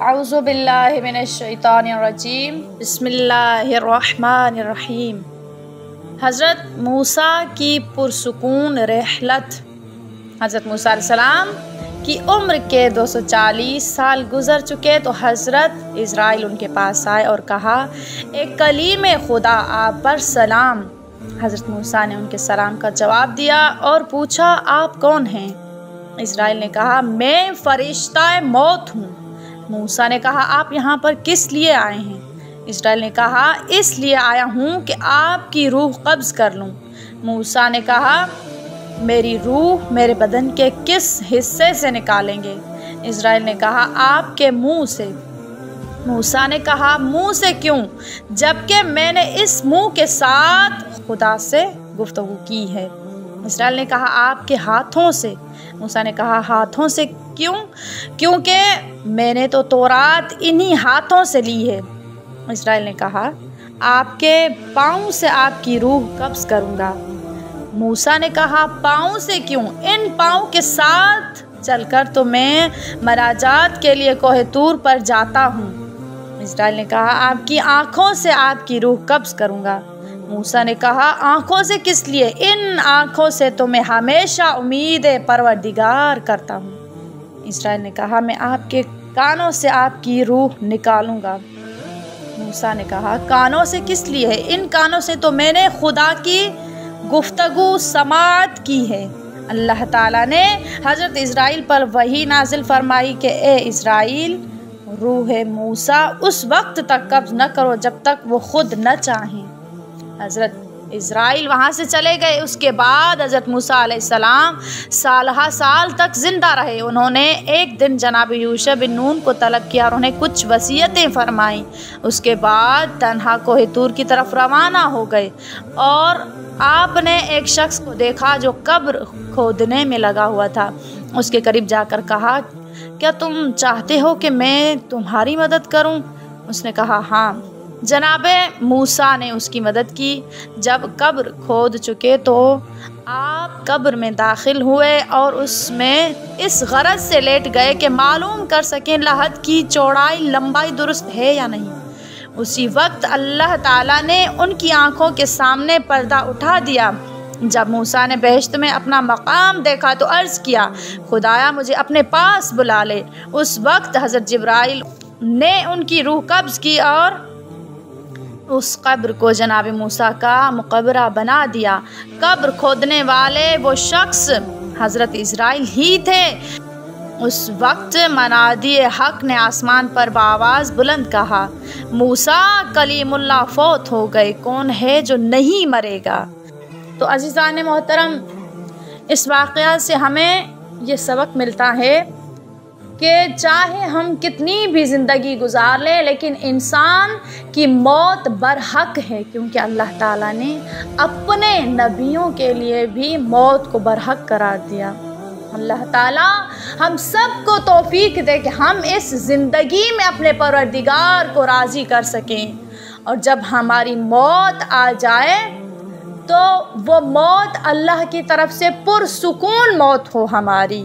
अऊज़ु बिल्लाहि मिनश शैतानिर रजीम बिस्मिल्लाहिर रहमानिर रहीम। हज़रत मूसा की पुरसुकून रहलत। हज़रत मूसा अलैहिस्सलाम की उम्र के 240 साल गुज़र चुके तो हज़रत इज़राइल उनके पास आए और कहा, एक कलीम खुदा आप पर सलाम। हज़रत मूसा ने उनके सलाम का जवाब दिया और पूछा, आप कौन हैं? इज़राइल ने कहा, मैं फ़रिश्ता मौत हूँ। मूसा ने कहा, आप यहाँ पर किस लिए आए हैं? इज़राइल ने कहा, इसलिए आया हूँ कि आपकी रूह कब्ज़ कर लूँ। मूसा ने कहा, मेरी रूह मेरे बदन के किस हिस्से से निकालेंगे? इज़राइल ने कहा, आपके मुंह से। मूसा ने कहा, मुंह से क्यों, जबकि मैंने इस मुंह के साथ खुदा से गुफ्तगू की है। इज़राइल ने कहा, आपके हाथों से। मूसा ने कहा, हाथों से क्यों? क्योंकि मैंने तो तौरात इन्हीं हाथों से ली है। इज़राइल ने कहा, आपके पाँव से आपकी रूह कब्ज़ करूँगा। मूसा ने कहा, पाँव से क्यों? इन पाँव के साथ चलकर तो मैं मराजात के लिए कोहे तूर पर जाता हूँ। इज़राइल ने कहा, आपकी आँखों से आपकी रूह कब्ज़ करूँगा। मूसा ने कहा, आँखों से किस लिए? इन आँखों से तो मैं हमेशा उम्मीद परवरदिगार करता हूँ। इज़राइल ने कहा, मैं आपके कानों से आपकी रूह निकालूंगा। मूसा ने कहा, कानों से किस लिए? इन कानों से तो मैंने खुदा की गुफ्तगू समाअत की है। अल्लाह ताला ने हज़रत इज़राइल पर वही नाजिल फरमाई कि ए इज़राइल, रूह मूसा उस वक्त तक कब्ज़ न करो जब तक वो खुद न चाहें। हज़रत इज़राइल वहाँ से चले गए। उसके बाद हज़रत मूसा अलैहिस्सलाम साल तक ज़िंदा रहे। उन्होंने एक दिन जनाब यूशा बिन नून को तलब किया और उन्हें कुछ वसीयतें फरमाईं। उसके बाद तन्हा कोहे तूर की तरफ रवाना हो गए और आपने एक शख्स को देखा जो कब्र खोदने में लगा हुआ था। उसके करीब जाकर कहा, क्या तुम चाहते हो कि मैं तुम्हारी मदद करूं? उसने कहा, हाँ। जनाबे मूसा ने उसकी मदद की। जब कब्र खोद चुके तो आप कब्र में दाखिल हुए और उसमें इस गरज से लेट गए कि मालूम कर सकें लहद की चौड़ाई लंबाई दुरुस्त है या नहीं। उसी वक्त अल्लाह ताला ने उनकी आँखों के सामने पर्दा उठा दिया। जब मूसा ने बहिश्त में अपना मकाम देखा तो अर्ज़ किया, खुदाया मुझे अपने पास बुला ले। उस वक्त हज़रत जिब्राइल ने उनकी रूह कब्ज़ की और उस कब्र को जनाब मूसा का मकबरा बना दिया। कब्र खोदने वाले वो शख्स हज़रत इज़राइल ही थे। उस वक्त मनादी हक ने आसमान पर बावाज़ बुलंद कहा, मूसा कलीमुल्लाह फौत हो गए, कौन है जो नहीं मरेगा? तो अज़ीज़ान मोहतरम, इस वाक़या से हमें ये सबक मिलता है कि चाहे हम कितनी भी ज़िंदगी गुजार लें, लेकिन इंसान की मौत बरहक है, क्योंकि अल्लाह ताला ने अपने नबियों के लिए भी मौत को बरहक करार दिया। अल्लाह ताला हम सब को तौफीक दे कि हम इस ज़िंदगी में अपने परवरदिगार को राज़ी कर सकें, और जब हमारी मौत आ जाए तो वो मौत अल्लाह की तरफ से पुरसुकून मौत हो हमारी।